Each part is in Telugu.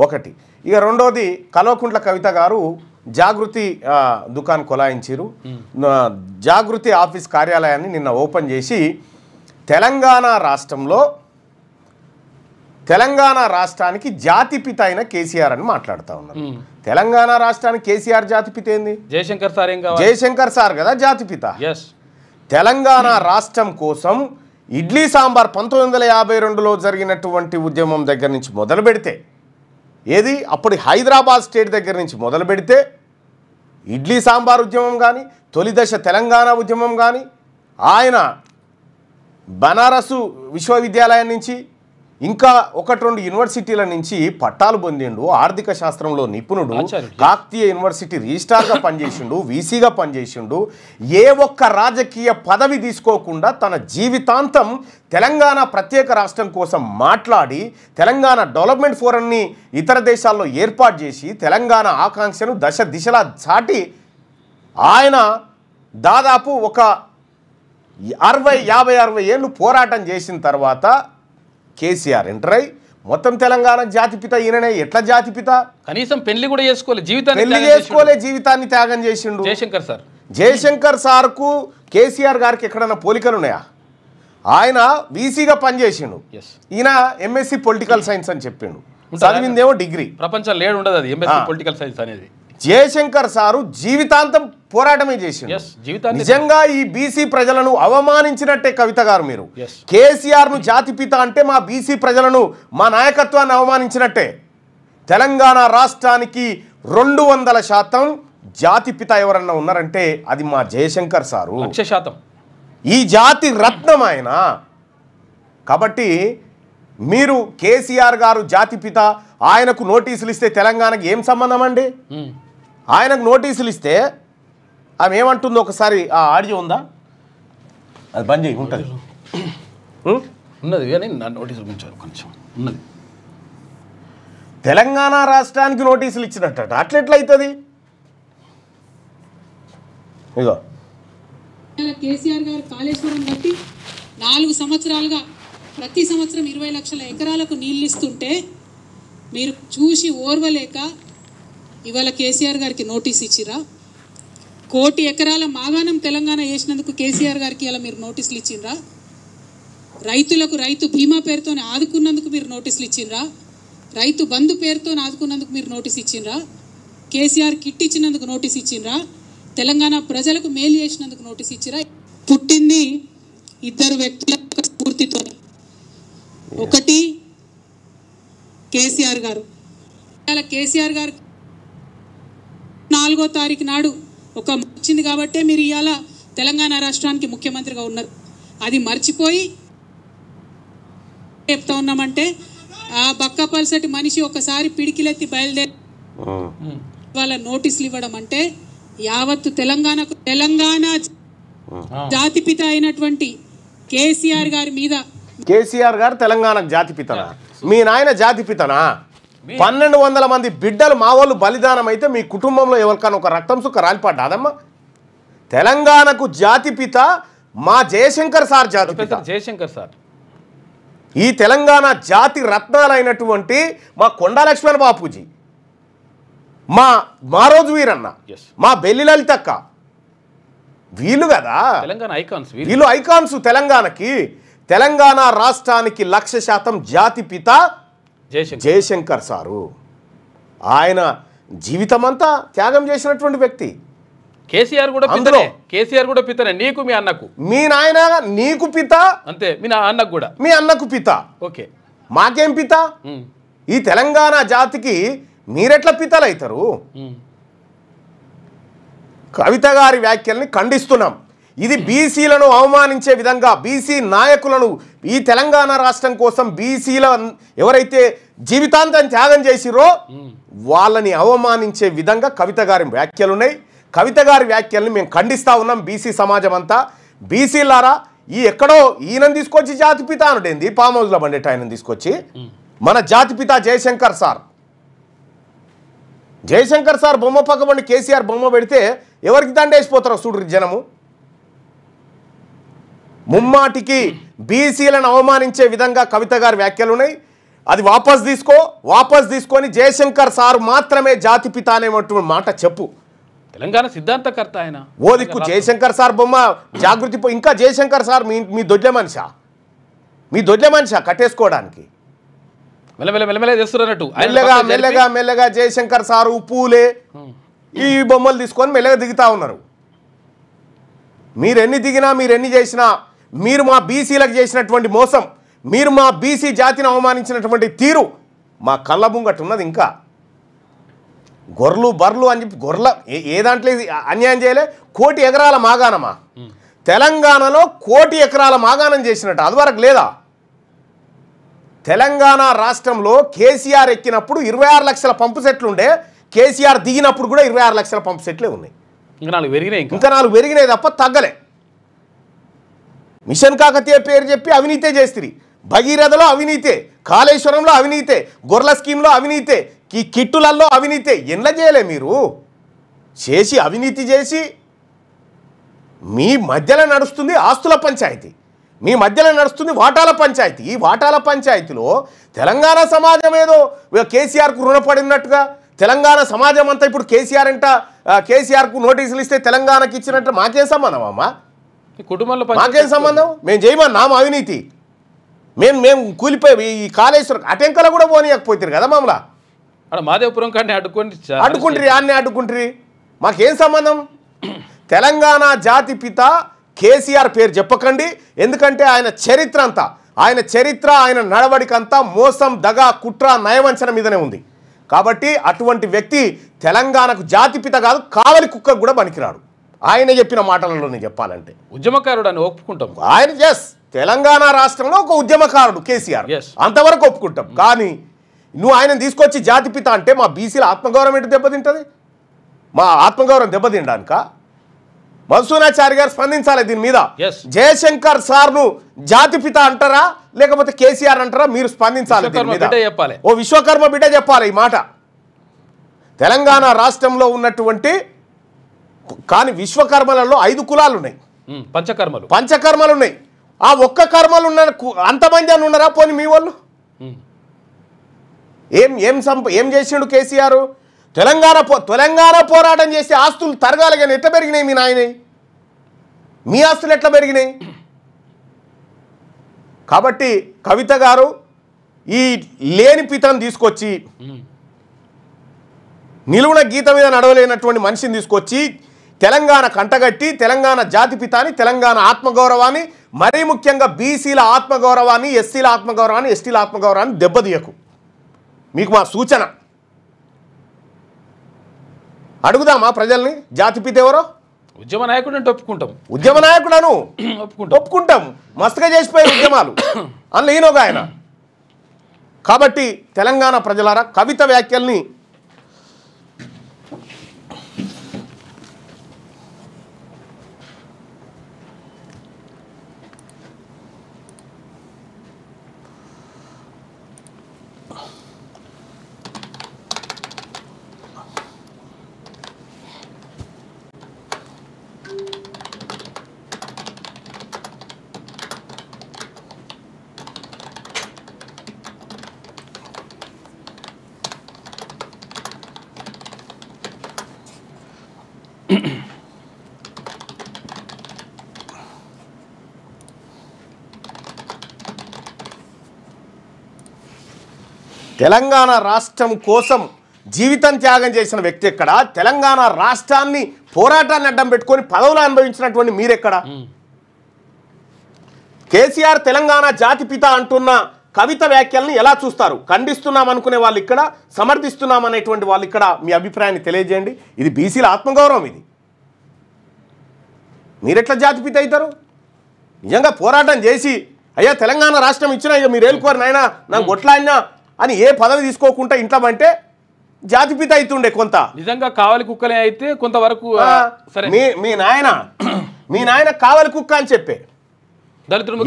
ఒకటి. ఇక రెండోది కల్వకుంట్ల కవిత గారు జాగృతి దుకాణం కొలాయించారు. జాగృతి ఆఫీస్ కార్యాలయాన్ని నిన్న ఓపెన్ చేసి తెలంగాణ రాష్ట్రానికి జాతిపిత అయిన కేసీఆర్ అని మాట్లాడుతూ ఉన్నారు. తెలంగాణ రాష్ట్రానికి కేసీఆర్ జాతిపిత ఏంది? జయశంకర్ సార్ కదా జాతిపిత. తెలంగాణ రాష్ట్రం కోసం ఇడ్లీ సాంబార్ 1952లో జరిగినటువంటి ఉద్యమం దగ్గర నుంచి మొదలు పెడితే, ఏది అప్పుడు హైదరాబాద్ స్టేట్ దగ్గర నుంచి మొదలు పెడితే ఇడ్లీ సాంబార్ ఉద్యమం కానీ, తొలి దశ తెలంగాణ ఉద్యమం కానీ, ఆయన బనారసు విశ్వవిద్యాలయం నుంచి ఇంకా 1-2 యూనివర్సిటీల నుంచి పట్టాలు పొందిండు. ఆర్థిక శాస్త్రంలో నిపుణుడు. కాకతీయ యూనివర్సిటీ రిజిస్ట్రార్గా పనిచేసిండు, వీసీగా పనిచేసిండు. ఏ ఒక్క రాజకీయ పదవి తీసుకోకుండా తన జీవితాంతం తెలంగాణ ప్రత్యేక రాష్ట్రం కోసం మాట్లాడి తెలంగాణ డెవలప్మెంట్ ఫోరంని ఇతర దేశాల్లో ఏర్పాటు చేసి తెలంగాణ ఆకాంక్షను దశ దిశలా చాటి ఆయన దాదాపు ఒక 50-60 ఏళ్ళు పోరాటం చేసిన తర్వాత కేసీఆర్ ఎంటర్ అయ్యి మొత్తం తెలంగాణ జాతిపిత ఈయననే. ఎట్లా జాతిపిత? కనీసం పెళ్లి కూడా జీవితాన్ని త్యాగం చేసిండు జయశంకర్ సార్కు కేసీఆర్ గారికి ఎక్కడన్నా పోలికలు ఉన్నాయా? ఆయన వీసీగా పనిచేసిండు, ఈయన ఎంఎస్సి పొలిటికల్ సైన్స్ అని చెప్పిండు, చదివిందేమో డిగ్రీ. ప్రపంచం లేడు ఉండదు అది ఎంఎస్సి పొలిటికల్ సైన్స్ అనేది. జయశంకర్ సారు జీవితాంతం పోరాటమే చేసిండు. నిజంగా ఈ బీసీ ప్రజలను అవమానించినట్టే కవిత గారు. మీరు కేసీఆర్ ను జాతిపిత అంటే మా బీసీ ప్రజలను, మా నాయకత్వాన్ని అవమానించినట్టే. తెలంగాణ రాష్ట్రానికి 200% జాతిపిత ఎవరన్నా ఉన్నారంటే అది మా జయశంకర్ సారు. 100%. ఈ జాతి రత్నం ఆయన. కాబట్టి మీరు కేసీఆర్ గారు జాతిపిత, ఆయనకు నోటీసులు ఇస్తే తెలంగాణకి ఏం సంబంధం అండి? ఆయనకు నోటీసులు ఇస్తే ఆమె ఏమంటుందో ఒకసారి ఆ ఆడియో ఉందా? అది బంద్ చేయి. ఉంటుంది ఉన్నది కానీ నోటీసులు కొంచెం ఉన్నది. తెలంగాణ రాష్ట్రానికి నోటీసులు ఇచ్చినట్ట అట్లెట్లయితుంది? ఇగో కేసీఆర్ గారు కాళేశ్వరం కట్టి 4 సంవత్సరాలుగా ప్రతి సంవత్సరం 20 లక్షల ఎకరాలకు నీళ్ళు ఇస్తుంటే మీరు చూసి ఓర్వలేక ఇవాళ కేసీఆర్ గారికి నోటీస్ ఇచ్చిరా? 1 కోటి ఎకరాల మాగాణం తెలంగాణ వేసినందుకు కేసీఆర్ గారికి ఇలా మీరు నోటీసులు ఇచ్చిండ్రా? రైతులకు రైతు బీమా పేరుతో ఆదుకున్నందుకు మీరు నోటీసులు ఇచ్చిండ్రా? రైతు బంధు పేరుతో ఆదుకున్నందుకు మీరు నోటీస్ ఇచ్చిండ్రా? కేసీఆర్ కిట్ ఇచ్చినందుకు నోటీస్ ఇచ్చిండ్రా? తెలంగాణ ప్రజలకు మేలు చేసినందుకు నోటీస్ ఇచ్చిరా? పుట్టింది 2 వ్యక్తుల స్ఫూర్తితో. ఒకటి కేసీఆర్ గారు. కేసీఆర్ గారు 4వ తారీఖు నాడు ఒక వచ్చింది కాబట్టే మీరు ఇవాళ తెలంగాణ రాష్ట్రానికి ముఖ్యమంత్రిగా ఉన్నారు. అది మర్చిపోయి చెప్తా ఉన్నామంటే ఆ బక్కపల్సటి మనిషి ఒకసారి పిడికిలెత్తి బయలుదేరి వాళ్ళ నోటీసులు ఇవ్వడం అంటే యావత్తు తెలంగాణ జాతిపిత అయినటువంటి కేసీఆర్ గారి మీద. కేసీఆర్ గారు తెలంగాణకు జాతిపితనా? మీ నాయన జాతిపితనా? 1200 మంది బిడ్డలు మా వాళ్ళు బలిదానం అయితే మీ కుటుంబంలో ఎవరికైనా ఒక రక్తం సుక్క రాలిపడ్డాదమ్మా? తెలంగాణకు జాతిపిత మా జయశంకర్ సార్ జాతిపిత. జయశంకర్ సార్ ఈ తెలంగాణ జాతి రత్నాలైనటువంటి మా కొండా లక్ష్మణ్ బాపూజీ, మా మారోజు వీరన్న, మా బెల్లి లలితక్క, వీళ్ళు కదా తెలంగాణ ఐకాన్స్. వీళ్ళు ఐకాన్స్ తెలంగాణకి. తెలంగాణ రాష్ట్రానికి 100% జాతిపిత జయశంకర్ సారు. ఆయన జీవితం అంతా త్యాగం చేసినటువంటి వ్యక్తి. కేసీఆర్ కూడా పితనే. కేసీఆర్ కూడా పితనే. నీకు మీ అన్నకు. మీ నాయన నీకు పిత అంతే, మీ అన్నకు కూడా. మీ అన్నకు పిత. ఓకే, మాకేం పిత? ఈ తెలంగాణ జాతికి మీరెట్లా పితలు అవుతారు? కవిత గారి వ్యాఖ్యల్ని ఖండిస్తున్నాం. ఇది బీసీలను అవమానించే విధంగా, బీసీ నాయకులను, ఈ తెలంగాణ రాష్ట్రం కోసం బీసీల ఎవరైతే జీవితాంతం త్యాగం చేసిరో వాళ్ళని అవమానించే విధంగా కవిత గారి వ్యాఖ్యలున్నాయి. కవిత గారి వ్యాఖ్యల్ని మేము ఖండిస్తూ ఉన్నాం. బీసీ సమాజం అంతా, బీసీలారా, ఈ ఎక్కడో ఈయనను తీసుకొచ్చి జాతిపిత అనుడేంది? ఫామ్ హౌస్లో బండేట ఆయనను తీసుకొచ్చి మన జాతిపిత జయశంకర్ సార్. జయశంకర్ సార్ బొమ్మ పక్కబండి కేసీఆర్ బొమ్మ పెడితే ఎవరికి దండేసిపోతారో చూడు జనము. ముమ్మాటికి బీసీలను అవమానించే విధంగా కవిత గారి వ్యాఖ్యలు ఉన్నాయి. అది వాపస్ తీసుకొని జయశంకర్ సార్ మాత్రమే జాతిపిత అనేటువంటి మాట చెప్పు. తెలంగాణ సిద్ధాంతకర్త ఆయన. ఓ దిక్కు జయశంకర్ సార్ బొమ్మ జాగృతి ఇంకా జయశంకర్ సార్ మీ దొడ్ల మనిషా కట్టేసుకోవడానికి మెల్లగా జయశంకర్ సారు పూలే ఈ బొమ్మలు తీసుకొని మెల్లగా దిగుతా ఉన్నారు. మీరెన్ని దిగినా మీరెన్ని చేసినా మీరు మా బీసీలకు చేసినటువంటి మోసం, మీరు మా బీసీ జాతిని అవమానించినటువంటి తీరు మా కళ్ళ ముంగట ఉన్నది. ఇంకా గొర్రెలు బర్రెలు అని చెప్పి ఏ దాంట్లో అన్యాయం చేయలే. 1 కోటి ఎకరాల మాగాణమా తెలంగాణలో 1 కోటి ఎకరాల మాగాణం చేసినట్టు అది వరకు లేదా? తెలంగాణ రాష్ట్రంలో కేసీఆర్ ఎక్కినప్పుడు 26 లక్షల పంపు సెట్లు ఉండే, కేసీఆర్ దిగినప్పుడు కూడా 26 లక్షల పంపు సెట్లే ఉన్నాయి. ఇంకా 4 పెరిగినాయి తప్ప తగ్గలే. మిషన్ కాకతీయ పేరు చెప్పి అవినీతే చేస్తుంది. భగీరథలో అవినీతే, కాళేశ్వరంలో అవినీతే, గొర్రెల స్కీమ్లో అవినీతే, ఈ కిట్టులలో అవినీతే. ఎట్లా చేయలే మీరు? చేసి అవినీతి చేసి మీ మధ్యలో నడుస్తుంది ఆస్తుల పంచాయతీ, మీ మధ్యలో నడుస్తుంది వాటాల పంచాయతీ. ఈ వాటాల పంచాయతీలో తెలంగాణ సమాజం ఏదో కేసీఆర్కు రుణపడినట్టుగా తెలంగాణ సమాజం అంతా ఇప్పుడు కేసీఆర్కు నోటీసులు ఇస్తే తెలంగాణకి ఇచ్చినట్టు మాకేం సంబంధం అమ్మా? కుటుంబంలో మాకేం సంబంధం? మేము చేయమన్నాము అవినీతి. మేము కూలిపోయి ఈ కాళేశ్వరం అటెంకలో కూడా పోనీయకపోతారు కదా మమ్మల్ని. మాదేవపురం కానీ అడ్డుకుంటారు. మాకేం సంబంధం? తెలంగాణ జాతిపిత కేసీఆర్ పేరు చెప్పకండి. ఎందుకంటే ఆయన చరిత్ర ఆయన నడవడికంతా మోసం, దగా, కుట్ర, నయవంచన మీదనే ఉంది. కాబట్టి అటువంటి వ్యక్తి తెలంగాణకు జాతిపిత కాదు, కావలి కుక్క కూడా పనికిరాడు. ఆయన చెప్పిన మాటలలోనే చెప్పాలంటే ఉద్యమకారుడు అని ఒప్పుకుంటాం. ఆయన తెలంగాణ రాష్ట్రంలో ఒక ఉద్యమకారుడు కేసీఆర్, అంతవరకు ఒప్పుకుంటాం. కానీ నువ్వు ఆయన తీసుకొచ్చి జాతిపిత అంటే మా బీసీల ఆత్మగౌరవం ఎటు దెబ్బతింటుంది? మా ఆత్మగౌరవం దెబ్బతిండానిక? మధుసూనాచారి గారు స్పందించాలి దీని మీద. జయశంకర్ సార్ను జాతిపిత అంటారా లేకపోతే కేసీఆర్ అంటారా? మీరు స్పందించాలి దీని మీద. ఓ విశ్వకర్మ బిడ్డ చెప్పాలి ఈ మాట. తెలంగాణ రాష్ట్రంలో ఉన్నటువంటి కానీ విశ్వకర్మలలో 5 కులాలు ఉన్నాయి, పంచకర్మలు ఉన్నాయి. ఆ ఒక్క కర్మలు ఉన్న అంతమంది అని ఉన్నారా? పోనీ మీ వాళ్ళు ఏం చేసిండు కేసీఆర్? తెలంగాణ పోరాటం చేసి ఆస్తులు తరగాలి కానీ ఎట్లా పెరిగినాయి మీ నాయనవి? మీ ఆస్తులు ఎట్లా పెరిగినాయి? కాబట్టి కవిత గారు ఈ లేని పితను తీసుకొచ్చి నిలువున గీత మీద నడవలేనటువంటి మనిషిని తీసుకొచ్చి తెలంగాణ కంటగట్టి తెలంగాణ జాతిపితాని, తెలంగాణ ఆత్మగౌరవాన్ని, మరీ ముఖ్యంగా బీసీల ఆత్మగౌరవాన్ని, ఎస్సీల ఆత్మగౌరవాన్ని, ఎస్టీల ఆత్మగౌరవాన్ని దెబ్బతీయకు. మీకు మా సూచన. అడుగుదామా ప్రజల్ని జాతిపిత ఎవరో? ఉద్యమ నాయకుడు అంటే ఒప్పుకుంటాం. ఉద్యమ నాయకుడను ఒప్పుకుంటాం. మస్తుగా చేసిపోయే ఉద్యమాలు అందులో ఈయనొక ఆయన. కాబట్టి తెలంగాణ ప్రజలారా కవిత వ్యాఖ్యల్ని తెలంగాణ రాష్ట్రం కోసం జీవితం త్యాగం చేసిన వ్యక్తి ఎక్కడ? తెలంగాణ రాష్ట్రాన్ని పోరాటాన్ని అడ్డం పెట్టుకొని పదవులు అనుభవించినటువంటి మీరెక్కడ? కేసీఆర్ తెలంగాణ జాతిపిత అంటున్న కవిత వ్యాఖ్యల్ని ఎలా చూస్తారు? ఖండిస్తున్నాం అనుకునే వాళ్ళు ఇక్కడ, సమర్థిస్తున్నాం అనేటువంటి వాళ్ళు ఇక్కడ. మీ అభిప్రాయాన్ని తెలియజేయండి. ఇది బీసీల ఆత్మగౌరవం. ఇది మీరెట్లా జాతిపిత అవుతారు? నిజంగా పోరాటం చేసి అయ్యా తెలంగాణ రాష్ట్రం ఇచ్చినా ఇక మీరు ఏలుకోరు నాయన నాకు గొట్లాడినా అని ఏ పదవి తీసుకోకుండా ఇంట్లో అంటే జాతిపిత అవుతుండే. కొంత నిజంగా కావాలి కుక్కలే అయితే కొంతవరకు మీ నాయన కావాలి కుక్క అని చెప్పే.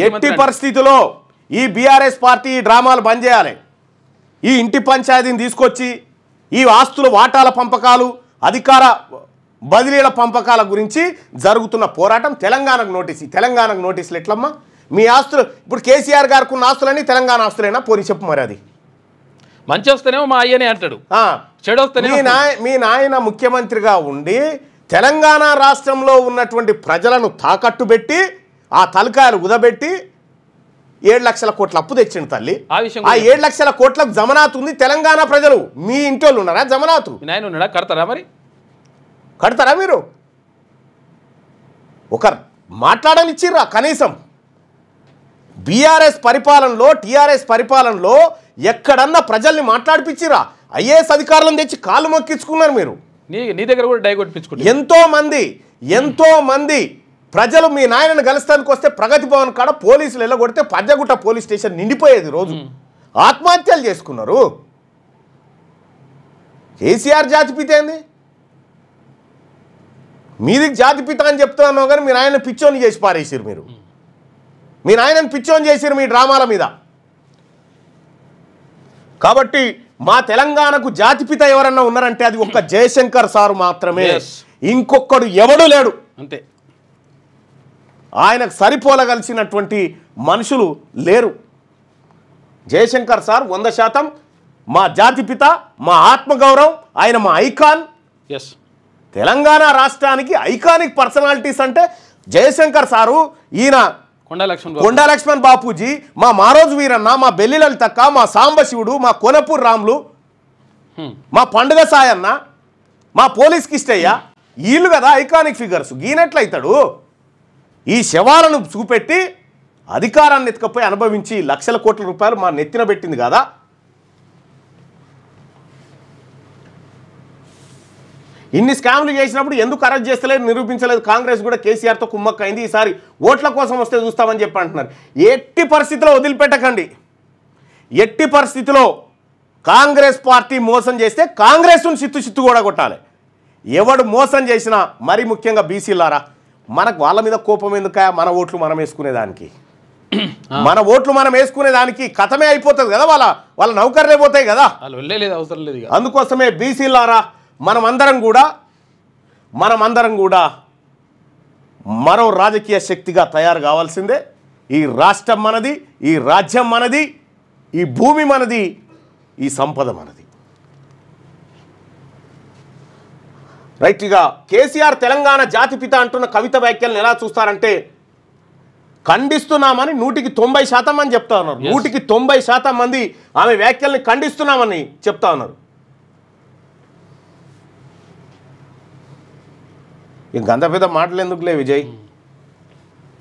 ఎట్టి పరిస్థితిలో ఈ బీఆర్ఎస్ పార్టీ డ్రామాలు బంద్ చేయాలి. ఈ ఇంటి పంచాయతీని తీసుకొచ్చి ఈ ఆస్తుల వాటాల పంపకాలు, అధికార బదిలీల పంపకాల గురించి జరుగుతున్న పోరాటం తెలంగాణకు నోటీసులు ఎట్లమ్మా? మీ ఆస్తులు ఇప్పుడు కేసీఆర్ గారికి ఉన్న ఆస్తులన్నీ తెలంగాణ ఆస్తులైనా పోనీ చెప్పు మరి. అది మంచి వస్తేనేమో మా అయ్యనే అంటాడు, చెడు వస్తేనే మీ నాయన ముఖ్యమంత్రిగా ఉండి తెలంగాణ రాష్ట్రంలో ఉన్నటువంటి ప్రజలను తాకట్టు పెట్టి ఆ తలకాయలు ఉదబెట్టి 7 లక్షల కోట్ల అప్పు తెచ్చిండు తల్లి. ఆ 7 లక్షల కోట్లకు జమనాత్ ఉంది. తెలంగాణ ప్రజలు మీ ఇంటి వాళ్ళు ఉన్నారా జమనాతు? నాయన ఉన్నాడా? కడతారా? మరి కడతారా? మీరు ఒక మాట్లాడనిచ్చిర్రా కనీసం? బీఆర్ఎస్ పరిపాలనలో టీఆర్ఎస్ పరిపాలనలో ఎక్కడన్నా ప్రజల్ని మాట్లాడిపించిరా? ఐఏఎస్ అధికారులను తెచ్చి కాళ్ళు మొక్కించుకున్నారు మీరు. నీ దగ్గర కూడా డై కొట్టించుకున్నారు. ఎంతో మంది ప్రజలు మీ నాయనను గెలుస్తానికి వస్తే ప్రగతి భవన్ కాడ పోలీసులు వెళ్ళగొడితే పంజగుట్ట పోలీస్ స్టేషన్ నిండిపోయేది. రోజు ఆత్మహత్యలు చేసుకున్నారు. కేసీఆర్ జాతిపిత ఏంది? మీది జాతిపిత అని చెప్తున్నావు కానీ మీ నాయన పిచ్చోని చేసి పారేసారు మీరు. మీ నాయనని పిచ్చోని చేసారు మీ డ్రామాల మీద. కాబట్టి మా తెలంగాణకు జాతిపిత ఎవరన్నా ఉన్నారంటే అది ఒక్క జయశంకర్ సారు మాత్రమే. ఇంకొకడు ఎవడు లేడు. అంతే. ఆయనకు సరిపోలగలిసినటువంటి మనుషులు లేరు. జయశంకర్ సార్ 100% మా జాతిపిత, మా ఆత్మగౌరవం. ఆయన మా ఐకాన్. తెలంగాణ రాష్ట్రానికి ఐకానిక్ పర్సనాలిటీస్ అంటే జయశంకర్ సారు, ఈయన కొండా లక్ష్మణ్ బాపూజీ, మా మారోజు వీరన్న, మా బెల్లి లలితక్క, మా సాంబశివుడు, మా కొనపూర్ రాములు, మా పండుగ సాయన్న, మా పోలీస్ కిష్టయ్య, వీళ్ళు కదా ఐకానిక్ ఫిగర్స్. గీనట్లయితాడు ఈ శవాలను చూపెట్టి అధికారాన్ని ఎత్తుకపోయి అనుభవించి లక్షల కోట్ల రూపాయలు మా నెత్తిన పెట్టింది కదా. ఇన్ని స్కామ్లు చేసినప్పుడు ఎందుకు అరెస్ట్ చేస్తలేదు, నిరూపించలేదు? కాంగ్రెస్ కూడా కేసీఆర్తో కుమ్మక్కైంది. ఈసారి ఓట్ల కోసం వస్తే చూస్తామని చెప్పి అంటున్నారు. ఎట్టి పరిస్థితిలో వదిలిపెట్టకండి. ఎట్టి పరిస్థితిలో కాంగ్రెస్ పార్టీ మోసం చేస్తే కాంగ్రెస్ను చిత్తు కూడా కొట్టాలి. ఎవడు మోసం చేసినా, మరీ ముఖ్యంగా బీసీలారా, మనకు వాళ్ళ మీద కోపం ఎందుక? మన ఓట్లు మనం వేసుకునేదానికి కథమే అయిపోతుంది కదా. వాళ్ళ నౌకర్లే పోతాయి కదా. అందుకోసమే బీసీలారా మనమందరం కూడా మరో రాజకీయ శక్తిగా తయారు కావాల్సిందే. ఈ రాష్ట్రం మనది, ఈ రాజ్యం మనది, ఈ భూమి మనది, ఈ సంపద మనది. రైట్గా కేసీఆర్ తెలంగాణ జాతిపిత అంటున్న కవిత వ్యాఖ్యలను ఎలా చూస్తారంటే, ఖండిస్తున్నామని 100% అని చెప్తా ఉన్నారు. 190% మంది ఆమె వ్యాఖ్యల్ని ఖండిస్తున్నామని చెప్తా ఉన్నారు. ఇంకంత పెద్ద మాటలు ఎందుకులే విజయ్.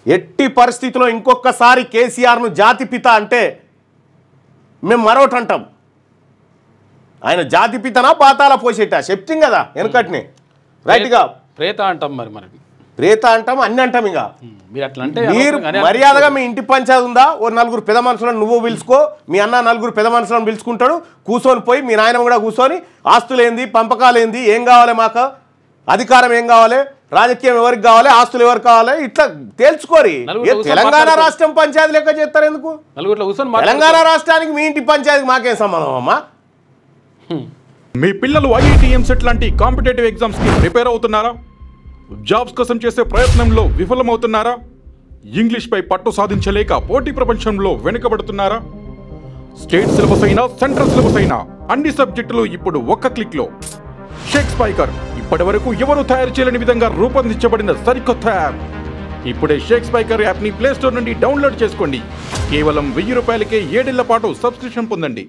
ఎట్టి పరిస్థితిలో ఇంకొకసారి కేసీఆర్ను జాతిపిత అంటే మేము మరొకటి అంటాం. ఆయన జాతిపితనా పాతాల పోసేట చెప్తాం కదా వెనకటిని. రైట్గా ప్రేత అంటాం. మరి ప్రేత అంటాం, అన్ని అంటాం. ఇంకా మీరు అట్లా అంటే మీరు మర్యాదగా మీ ఇంటి పంచాయతీ ఉందా, ఓ 4 పెద్ద మనుషులను నువ్వు పిలుచుకో, మీ అన్న 4 పెద్ద మనుషులను పిలుచుకుంటాడు, కూర్చొని పోయి మీ నాయన కూడా కూర్చొని ఆస్తులేంది, పంపకాలేంది, ఏం కావాలి, మాకు అధికారం ఏం కావాలి, రాజకీయం ఎవరికి కావాలి, ఆస్తులు ఎవరికి కావాలి, ఇట్లా తేల్చుకోరి. తెలంగాణ రాష్ట్రం పంచాయతీ లెక్క చేస్తారు ఎందుకు? తెలంగాణ రాష్ట్రానికి మీ ఇంటి పంచాయతీకి మాకేం సంబంధం అమ్మా? మీ పిల్లలు ఐఐటి ఎంసెట్ లాంటి కాంపిటేటివ్ ఎగ్జామ్స్ కి ప్రిపేర్ అవుతున్నారా? జాబ్స్ కోసం చేసే ప్రయత్నంలో విఫలమవుతున్నారా? ఇంగ్లీష్ పై పట్టు సాధించలేక పోటీ ప్రపంచంలో వెనుకబడుతున్నారా? స్టేట్ సిలబస్ అయినా సెంట్రల్ సిలబస్ అయినా అన్ని సబ్జెక్టులు ఇప్పుడు ఒక్క క్లిక్ లో. షేక్ స్పైకర్ ఇప్పటి వరకు ఎవరు తయారు చేయలేని విధంగా రూపొందించబడిన సరికొత్త యాప్. ఇప్పుడే షేక్ స్పైకర్ యాప్ ని ప్లే స్టోర్ నుండి డౌన్లోడ్ చేసుకోండి. కేవలం 1000 రూపాయలకే 7 ఏళ్ల పాటు సబ్స్క్రిప్షన్ పొందండి.